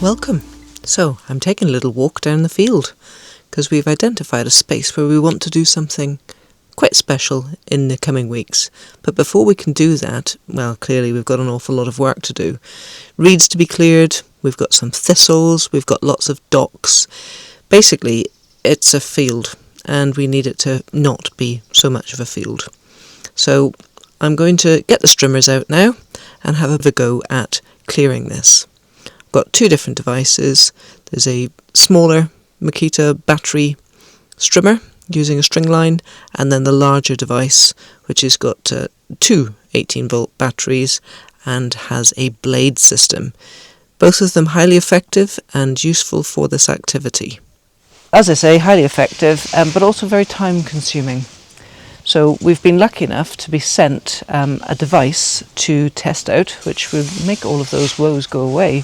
Welcome. So I'm taking a little walk down the field because we've identified a space where we want to do something quite special in the coming weeks. But before we can do that, well, clearly we've got an awful lot of work to do. Reeds to be cleared, we've got some thistles, we've got lots of docks. Basically, it's a field and we need it to not be so much of a field. So I'm going to get the strimmers out now and have a go at clearing this. Got two different devices. There's a smaller Makita battery strimmer using a string line, and then the larger device which has got two 18-volt batteries and has a blade system. Both of them highly effective and useful for this activity. As I say, highly effective, but also very time consuming. So we've been lucky enough to be sent a device to test out, which will make all of those woes go away.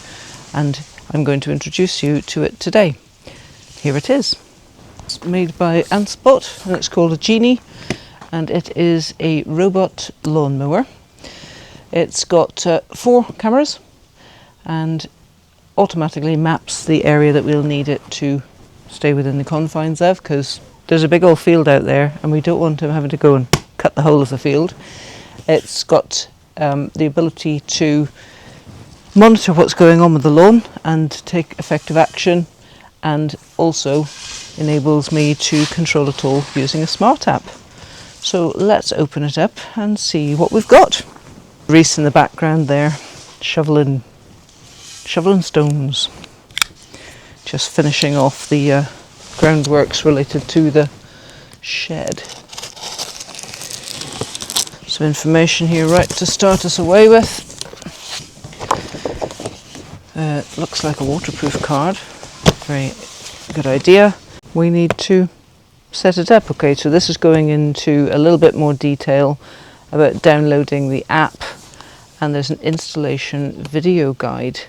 And I'm going to introduce you to it today. Here it is. It's made by ANTHBOT and it's called a Genie, and it is a robot lawnmower. It's got 4 cameras and automatically maps the area that we'll need it to stay within the confines of, because there's a big old field out there and we don't want him having to go and cut the whole of the field. It's got the ability to monitor what's going on with the lawn and take effective action, and also enables me to control it all using a smart app. So let's open it up and see what we've got. Reese in the background there, shoveling stones. Just finishing off the groundworks related to the shed. Some information here right to start us away with. Looks like a waterproof card. Very good idea. We need to set it up. Okay, so this is going into a little bit more detail about downloading the app, and there's an installation video guide.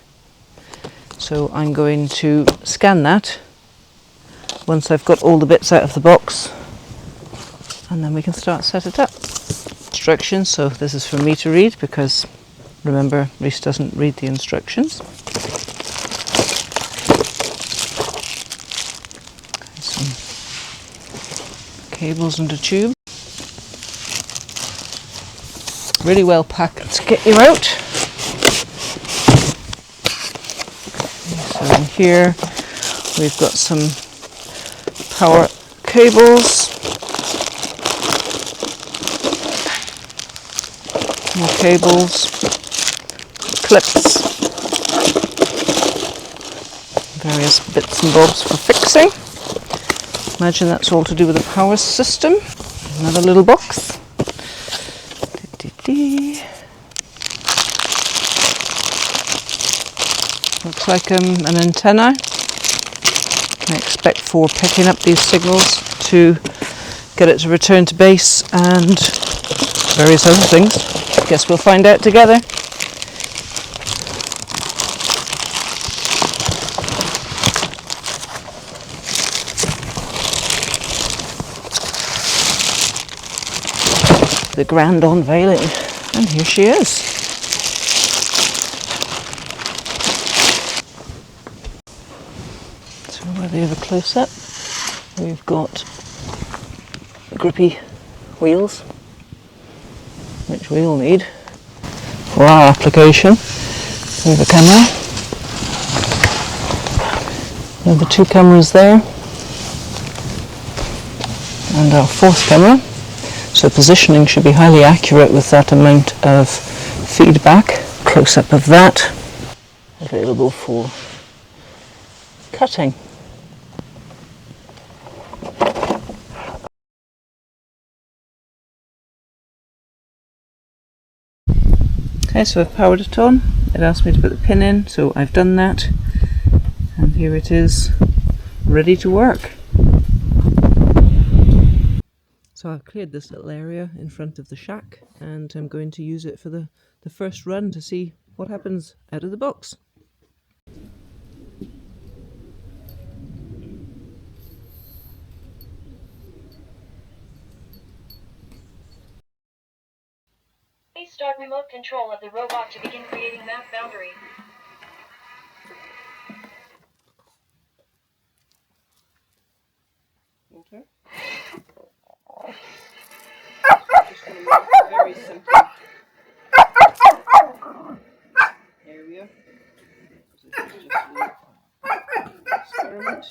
So I'm going to scan that once I've got all the bits out of the box, and then we can start set it up. Instructions, so this is for me to read because remember, Reese doesn't read the instructions. Some cables and a tube. Really well packed to get you out. So in here we've got some power cables. More cables. Clips, various bits and bobs for fixing. Imagine that's all to do with the power system. Another little box. Looks like an antenna. I expect for picking up these signals to get it to return to base and various other things. Guess we'll find out together. The grand unveiling, and here she is. So whether you have a close-up, we've got grippy wheels, which we all need for our application. We have a camera. We have the 2 cameras there, and our 4th camera. So positioning should be highly accurate with that amount of feedback. Close-up of that. Available for cutting. Okay, so I've powered it on. It asked me to put the pin in, so I've done that. And here it is, ready to work. So I've cleared this little area in front of the shack, and I'm going to use it for the first run to see what happens out of the box. Please start remote control of the robot to begin creating map boundary. very simple area. So this is just a little experiment.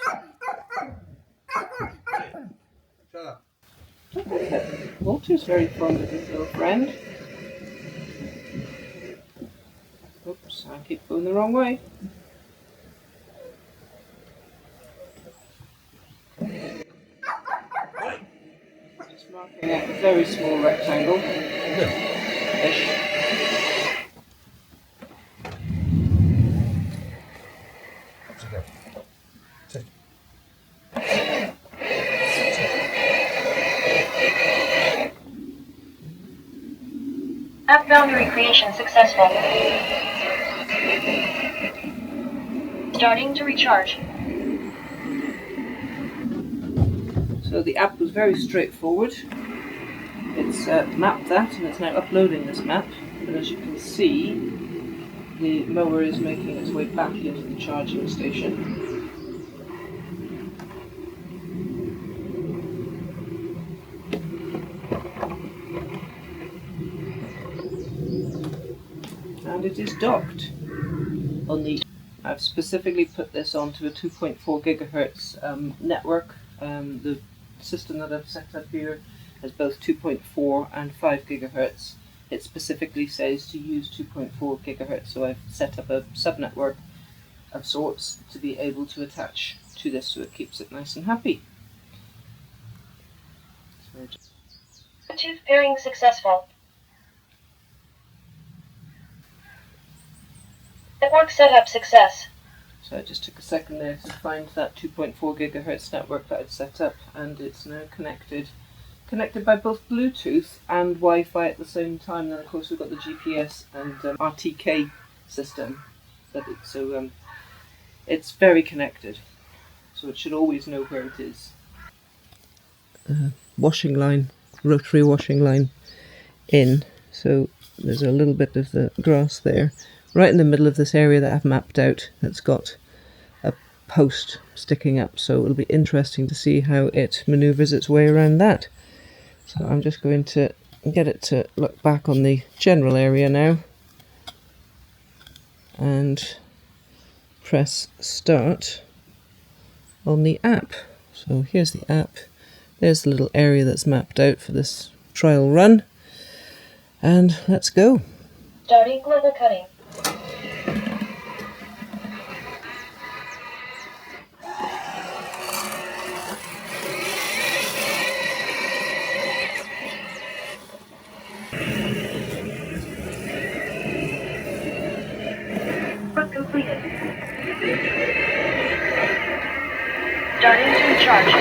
Walter's very fond of his little friend. Oops, I keep going the wrong way. Just marking out a very small rectangle. Ish. App boundary creation successful. Starting to recharge. So the app was very straightforward. It's mapped that and it's now uploading this map. But as you can see, the mower is making its way back into the charging station. And it is docked on the. I've specifically put this onto a 2.4 gigahertz network. The system that I've set up here has both 2.4 and 5 gigahertz. It specifically says to use 2.4 gigahertz, so I've set up a subnetwork of sorts to be able to attach to this, so it keeps it nice and happy. Bluetooth pairing successful. Network setup success. So I just took a second there to find that 2.4 gigahertz network that I'd set up, and it's now connected by both Bluetooth and Wi-Fi at the same time. Then of course we've got the GPS and RTK system, so it's very connected, so it should always know where it is. Washing line, rotary washing line in, so there's a little bit of the grass there right in the middle of this area that I've mapped out that's got a post sticking up, so it'll be interesting to see how it manoeuvres its way around that. So I'm just going to get it to look back on the general area now and press start on the app. So here's the app, there's the little area that's mapped out for this trial run, and let's go. Starting global cutting. Completed. Starting to recharge.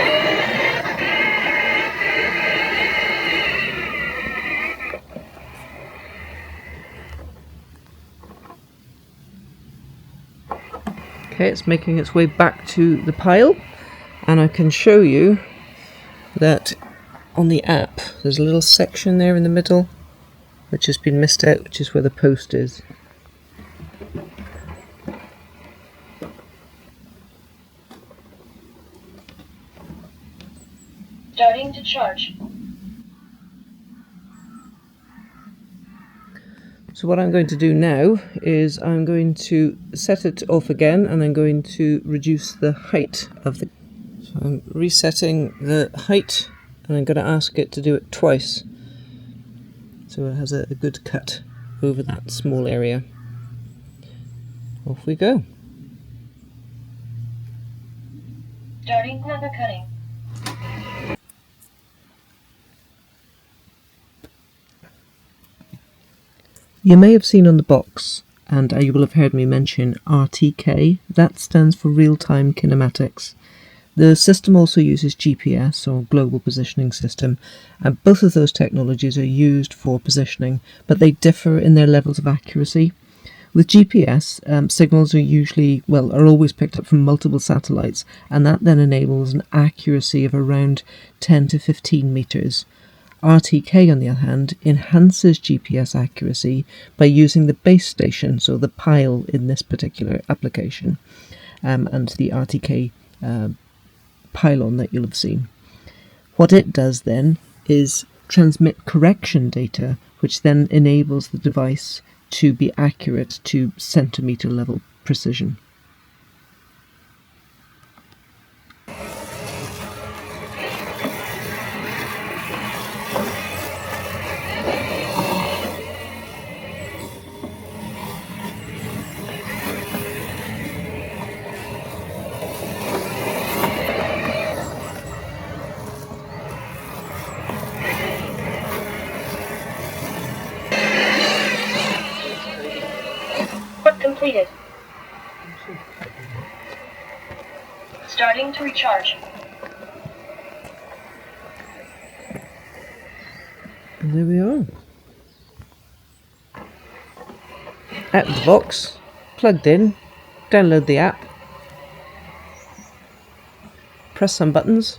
Okay, it's making its way back to the pile, and I can show you that on the app there's a little section there in the middle which has been missed out, which is where the post is. Starting to charge. So what I'm going to do now is I'm going to set it off again, and I'm going to reduce the height of the. So I'm resetting the height, and I'm going to ask it to do it twice, so it has a good cut over that small area. Off we go. Starting global cutting. You may have seen on the box, and you will have heard me mention RTK. That stands for real-time kinematics. The system also uses GPS, or global positioning system, and both of those technologies are used for positioning, but they differ in their levels of accuracy. With GPS, signals are always picked up from multiple satellites, and that then enables an accuracy of around 10 to 15 metres. RTK, on the other hand, enhances GPS accuracy by using the base station, so the pile in this particular application, and the RTK pylon that you'll have seen. What it does then is transmit correction data, which then enables the device to be accurate to centimetre level precision. Work completed. Starting to recharge. And there we are. Out of the box, plugged in, download the app, press some buttons,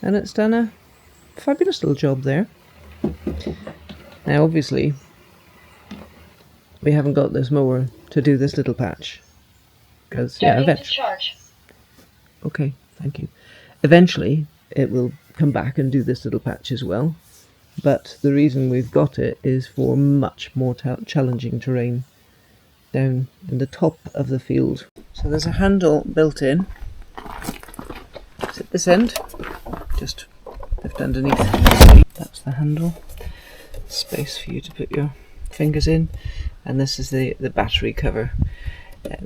and it's done a fabulous little job there. Now obviously we haven't got this mower to do this little patch because Starting to charge. Okay, thank you. Eventually it will come back and do this little patch as well, but the reason we've got it is for much more challenging terrain down in the top of the field. So there's a handle built in. It's at this end, just lift underneath. That's the handle. Space for you to put your fingers in, and this is the battery cover.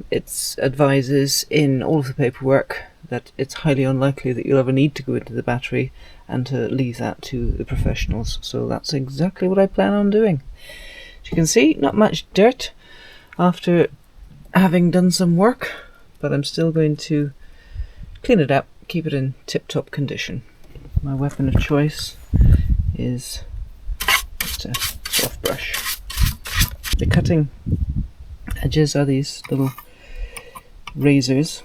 It advises in all of the paperwork that it's highly unlikely that you'll ever need to go into the battery and to leave that to the professionals. So that's exactly what I plan on doing. As you can see, not much dirt after having done some work, but I'm still going to clean it up, keep it in tip-top condition. My weapon of choice is just a soft brush. The cutting edges are these little razors,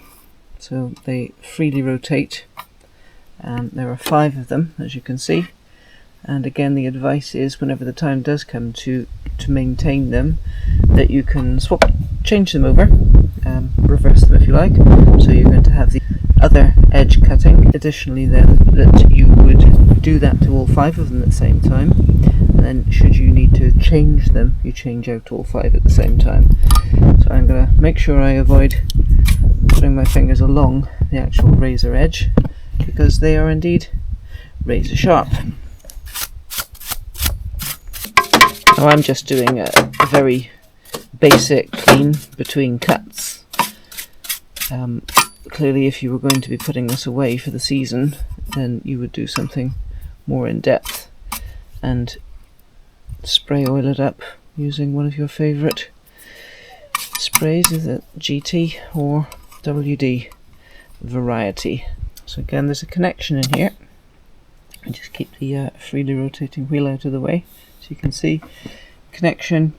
so they freely rotate. There are 5 of them, as you can see, and again the advice is whenever the time does come to maintain them, that you can change them over, reverse them if you like, so you're going to have the other edge cutting. Additionally then, that you would do that to all 5 of them at the same time, and then should you need to change them, you change out all 5 at the same time. So I'm going to make sure I avoid putting my fingers along the actual razor edge, because they are indeed razor sharp. Now I'm just doing a very basic clean between cuts. Clearly if you were going to be putting this away for the season, then you would do something more in depth and spray oil it up using one of your favourite sprays, is it GT or WD variety. So again, there's a connection in here. I just keep the freely rotating wheel out of the way, so you can see connection,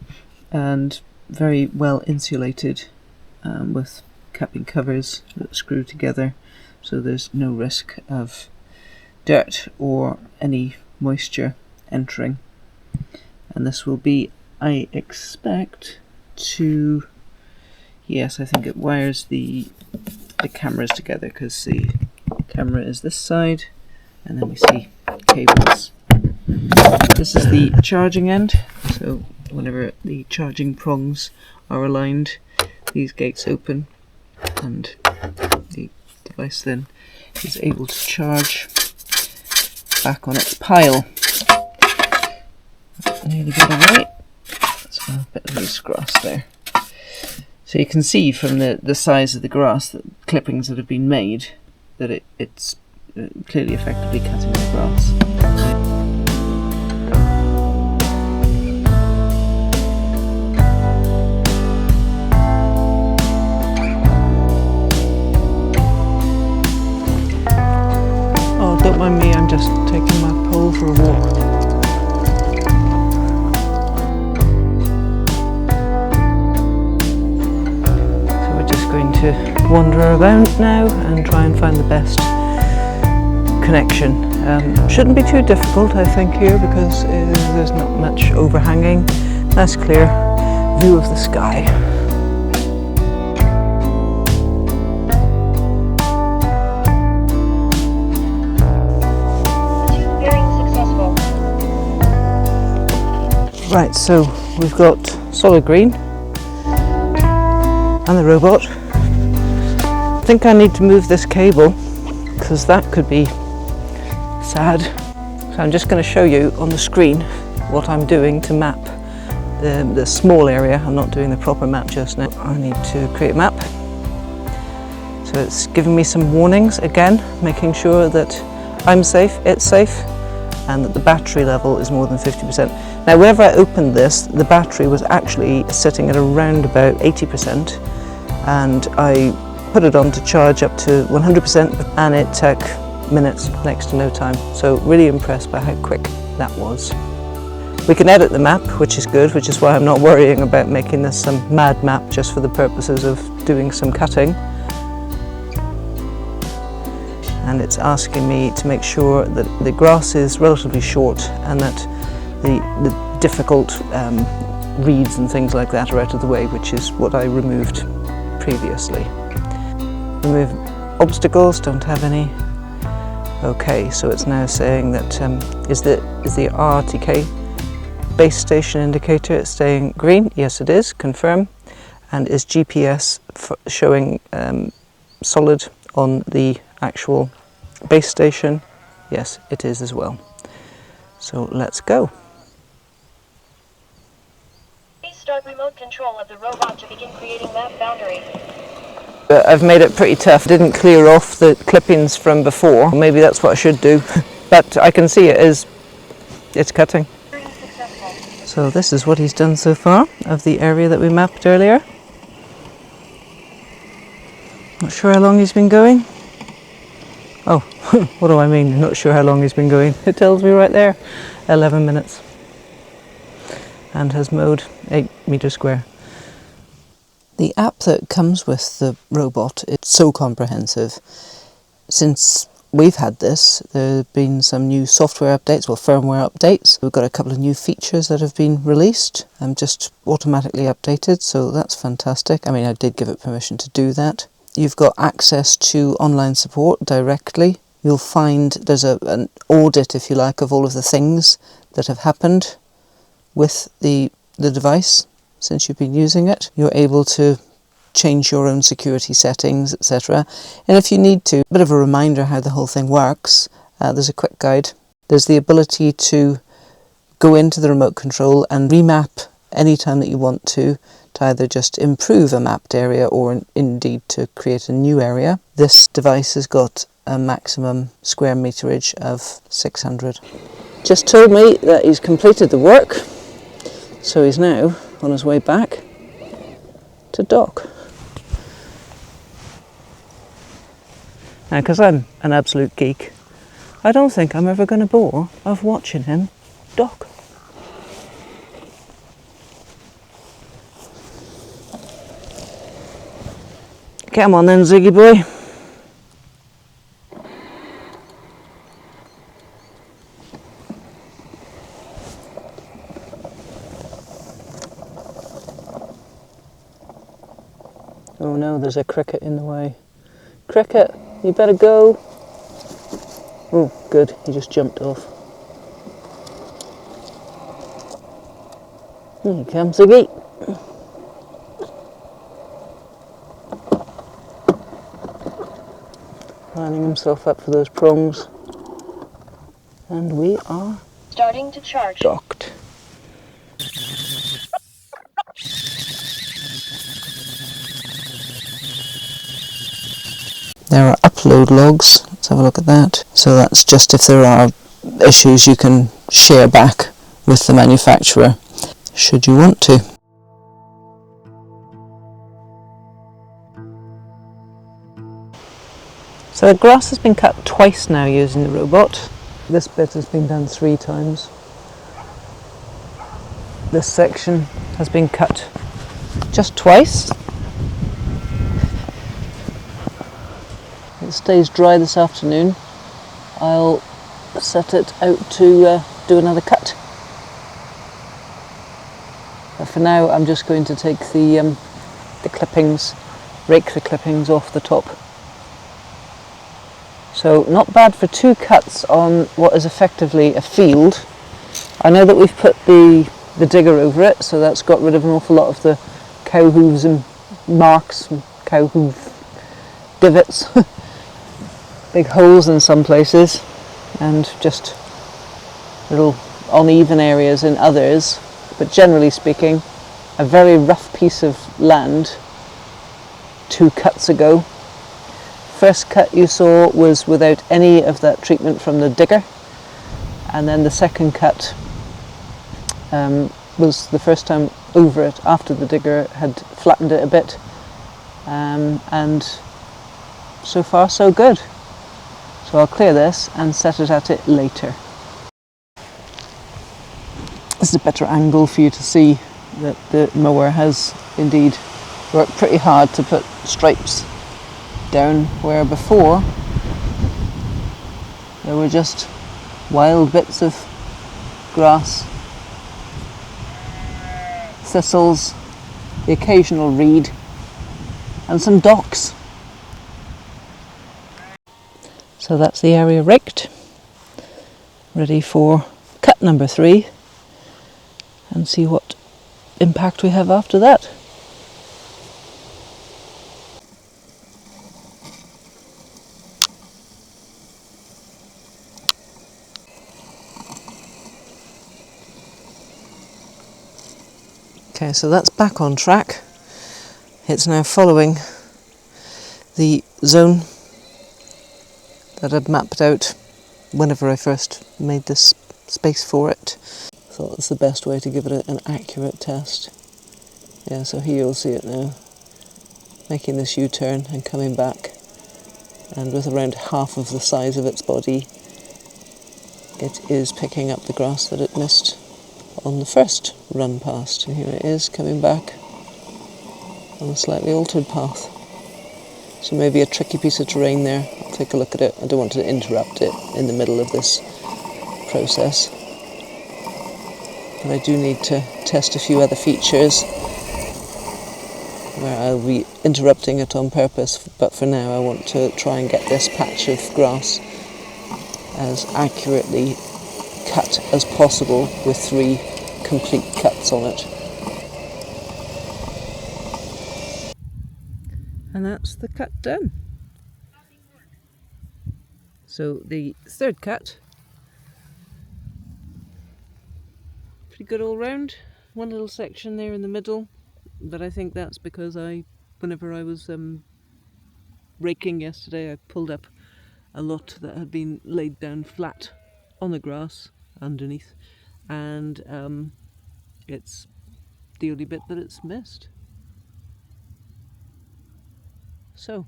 and very well insulated with capping covers that screw together, so there's no risk of dirt or any moisture entering. And this will be, I expect, to, yes, I think it wires the cameras together, because the camera is this side and then we see cables. This is the charging end, so whenever the charging prongs are aligned, these gates open and the device then is able to charge back on its pile. Nearly got away. That's a bit of loose grass there. So you can see from the size of the grass, that clippings that have been made, that it's clearly effectively cutting the grass. Oh, don't mind me, I'm just taking my pole for a walk. Going to wander around now and try and find the best connection. Shouldn't be too difficult, I think, here, because there's not much overhanging. Nice clear view of the sky. Very successful. Right, so we've got solid green and the robot. I think I need to move this cable because that could be sad. So I'm just going to show you on the screen what I'm doing to map the small area. I'm not doing the proper map just now. I need to create a map. So it's giving me some warnings again, making sure that I'm safe, it's safe, and that the battery level is more than 50%. Now whenever I opened this, the battery was actually sitting at around about 80%, and I put it on to charge up to 100%, and it took minutes, next to no time. So really impressed by how quick that was. We can edit the map, which is good, which is why I'm not worrying about making this some mad map just for the purposes of doing some cutting. And it's asking me to make sure that the grass is relatively short and that the difficult reeds and things like that are out of the way, which is what I removed previously. Remove obstacles, don't have any. Okay, so it's now saying that is the RTK base station indicator, it's staying green? Yes it is, confirm. And is GPS showing solid on the actual base station? Yes, it is as well. So let's go. Please start remote control of the robot to begin creating map boundary. I've made it pretty tough. Didn't clear off the clippings from before. Maybe that's what I should do. But I can see it's cutting. So this is what he's done so far of the area that we mapped earlier. Not sure how long he's been going. Oh, what do I mean? Not sure how long he's been going. It tells me right there, 11 minutes. And has mowed 8 meters square. The app that comes with the robot is so comprehensive. Since we've had this, there have been some new software updates, or firmware updates. We've got a couple of new features that have been released and just automatically updated, so that's fantastic. I mean, I did give it permission to do that. You've got access to online support directly. You'll find there's an audit, if you like, of all of the things that have happened with the device since you've been using it. You're able to change your own security settings, etc. And if you need to, a bit of a reminder how the whole thing works, there's a quick guide. There's the ability to go into the remote control and remap anytime that you want to either just improve a mapped area or indeed to create a new area. This device has got a maximum square meterage of 600. Just told me that he's completed the work, so he's now on his way back to dock. Now, because I'm an absolute geek, I don't think I'm ever going to bore of watching him dock. Come on then, Ziggy boy. Oh no, there's a cricket in the way. Cricket, you better go. Oh, good, he just jumped off. Here he comes, Ziggy. Lining himself up for those prongs. And we are Starting to charge. docked. There are upload logs. Let's have a look at that. So that's just if there are issues you can share back with the manufacturer, should you want to. So the grass has been cut twice now using the robot. This bit has been done 3 times. This section has been cut just twice. It stays dry this afternoon. I'll set it out to do another cut. But for now I'm just going to take the clippings, rake the clippings off the top. So not bad for 2 cuts on what is effectively a field. I know that we've put the the digger over it, so that's got rid of an awful lot of the cow hooves and marks, and cow hoof divots, big holes in some places, and just little uneven areas in others. But generally speaking, a very rough piece of land 2 cuts ago. First cut you saw was without any of that treatment from the digger, and then the second cut was the first time over it after the digger had flattened it a bit, and so far so good. So I'll clear this and set it at it later. This is a better angle for you to see that the mower has indeed worked pretty hard to put stripes down where before there were just wild bits of grass, thistles, the occasional reed, and some docks. So that's the area raked, ready for cut number 3, and see what impact we have after that. Okay, so that's back on track. It's now following the zone that I'd mapped out whenever I first made this space for it. I thought it was the best way to give it an accurate test. Yeah, so here you'll see it now, making this U-turn and coming back, and with around half of the size of its body, it is picking up the grass that it missed on the first run past, and here it is coming back on a slightly altered path. So maybe a tricky piece of terrain there. I'll take a look at it. I don't want to interrupt it in the middle of this process, but I do need to test a few other features where I'll be interrupting it on purpose, but for now I want to try and get this patch of grass as accurately cut as possible with 3 complete cuts on it. And that's the cut done. So the third cut, pretty good all round. One little section there in the middle, but I think that's because whenever I was raking yesterday, I pulled up a lot that had been laid down flat on the grass underneath, and it's the only bit that it's missed. So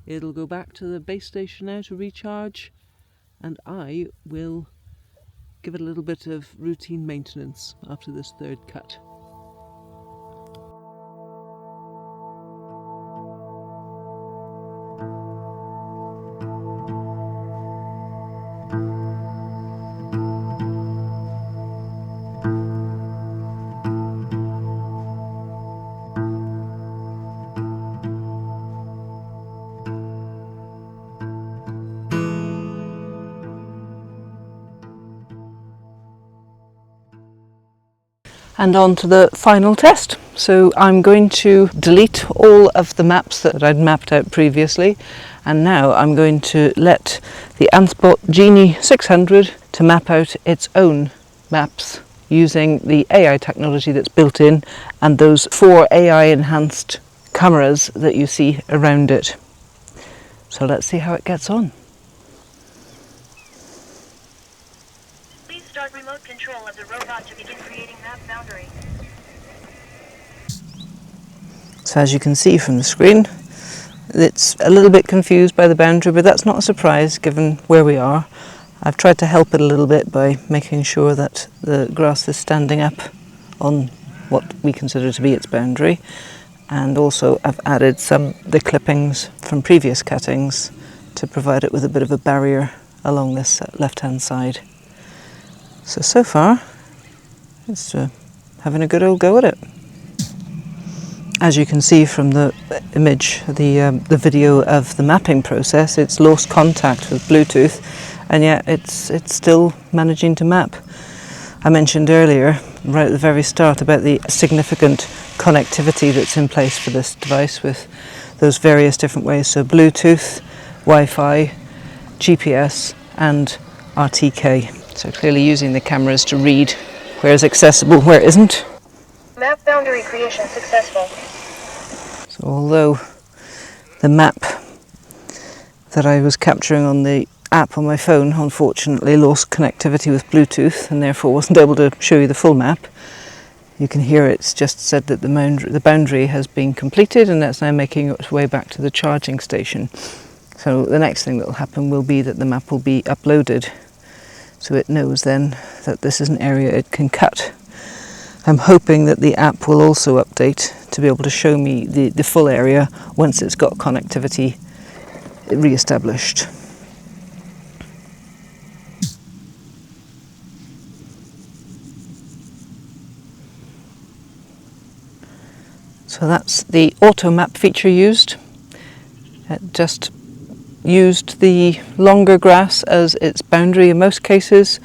it'll go back to the base station now to recharge, and I will give it a little bit of routine maintenance after this third cut. And on to the final test. So I'm going to delete all of the maps that I'd mapped out previously, and now I'm going to let the ANTHBOT Genie 600 to map out its own maps using the AI technology that's built in and those 4 AI enhanced cameras that you see around it. So let's see how it gets on. Please start remote control of the robot to begin creating map boundary. So as you can see from the screen, it's a little bit confused by the boundary, but that's not a surprise given where we are. I've tried to help it a little bit by making sure that the grass is standing up on what we consider to be its boundary, and also I've added the clippings from previous cuttings to provide it with a bit of a barrier along this left hand side. So far it's having a good old go at it. As you can see from the image, the video of the mapping process, it's lost contact with Bluetooth, and yet it's still managing to map. I mentioned earlier right at the very start about the significant connectivity that's in place for this device with those various different ways. So Bluetooth, Wi-Fi, GPS and RTK. So clearly using the cameras to read where is accessible, where isn't. Map boundary creation successful. So although the map that I was capturing on the app on my phone unfortunately lost connectivity with Bluetooth and therefore wasn't able to show you the full map, you can hear it's just said that the boundary has been completed and that's now making its way back to the charging station. So the next thing that will happen will be that the map will be uploaded so it knows then that this is an area it can cut. I'm hoping that the app will also update to be able to show me the full area once it's got connectivity re-established. So that's the auto map feature used. It just used the longer grass as its boundary in most cases.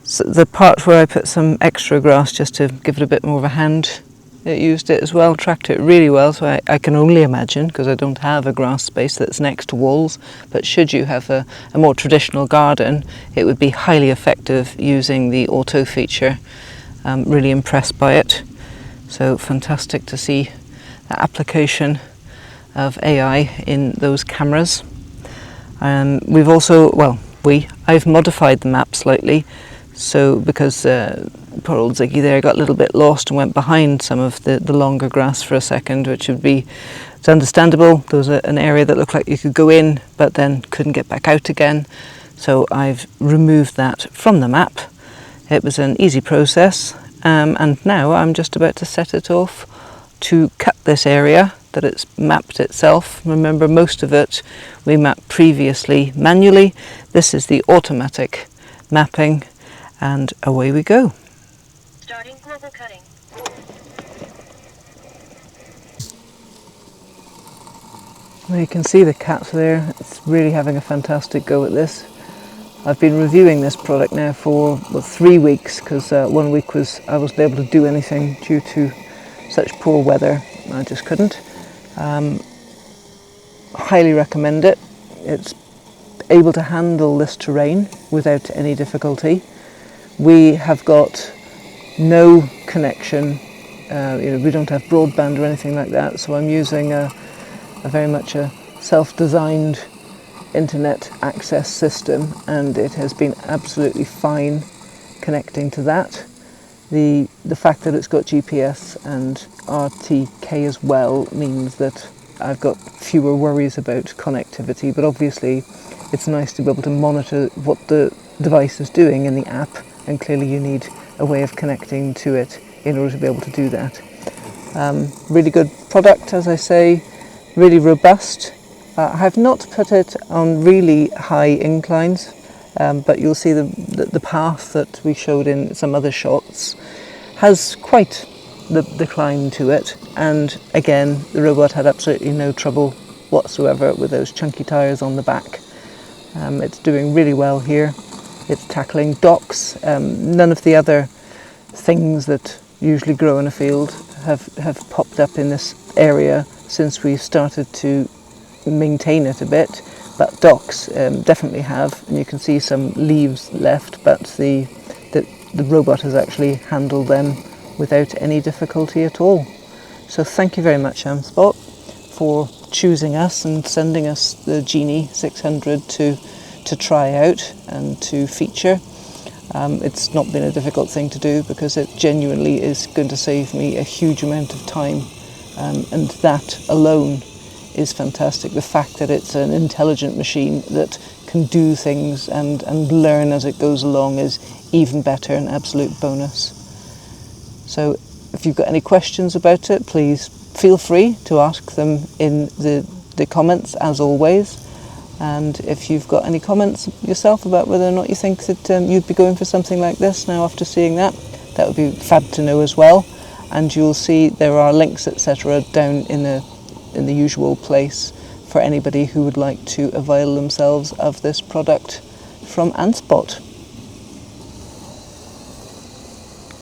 So the part where I put some extra grass just to give it a bit more of a hand, it used it as well, tracked it really well. So I can only imagine, because I don't have a grass space that's next to walls, but should you have a more traditional garden, it would be highly effective using the auto feature. I'm really impressed by it. So fantastic to see the application of AI in those cameras. We've also, I've modified the map slightly, so because poor old Ziggy there got a little bit lost and went behind some of the longer grass for a second, which would be, it's understandable. There was an area that looked like you could go in but then couldn't get back out again, so I've removed that from the map. It was an easy process. And now I'm just about to set it off to cut this area that it's mapped itself. Remember, most of it we mapped previously manually. This is the automatic mapping, and away we go. Starting global cutting. Well, you can see the cat there. It's really having a fantastic go at this. I've been reviewing this product now for 3 weeks because 1 week I wasn't able to do anything due to such poor weather. I just couldn't. Highly recommend it. It's able to handle this terrain without any difficulty. We have got no connection. We don't have broadband or anything like that, so I'm using a very much a self-designed internet access system, and it has been absolutely fine connecting to that. The fact that it's got GPS and RTK as well means that I've got fewer worries about connectivity, but obviously it's nice to be able to monitor what the device is doing in the app, and clearly you need a way of connecting to it in order to be able to do that. Really good product, as I say, really robust. I have not put it on really high inclines, but you'll see the path that we showed in some other shots has quite the climb to it, and again the robot had absolutely no trouble whatsoever with those chunky tyres on the back. It's doing really well here. It's tackling docks. None of the other things that usually grow in a field have popped up in this area since we started to maintain it a bit, but docks definitely have, and you can see some leaves left, but the robot has actually handled them without any difficulty at all. So thank you very much, ANTHBOT, for choosing us and sending us the Genie 600 to try out and to feature. It's not been a difficult thing to do because it genuinely is going to save me a huge amount of time, and that alone is fantastic. The fact that it's an intelligent machine that can do things and learn as it goes along is even better, an absolute bonus. So if you've got any questions about it, please feel free to ask them in the comments as always. And if you've got any comments yourself about whether or not you think that you'd be going for something like this now after seeing that would be fab to know as well. And you'll see there are links, etc., down in the usual place for anybody who would like to avail themselves of this product from ANTHBOT.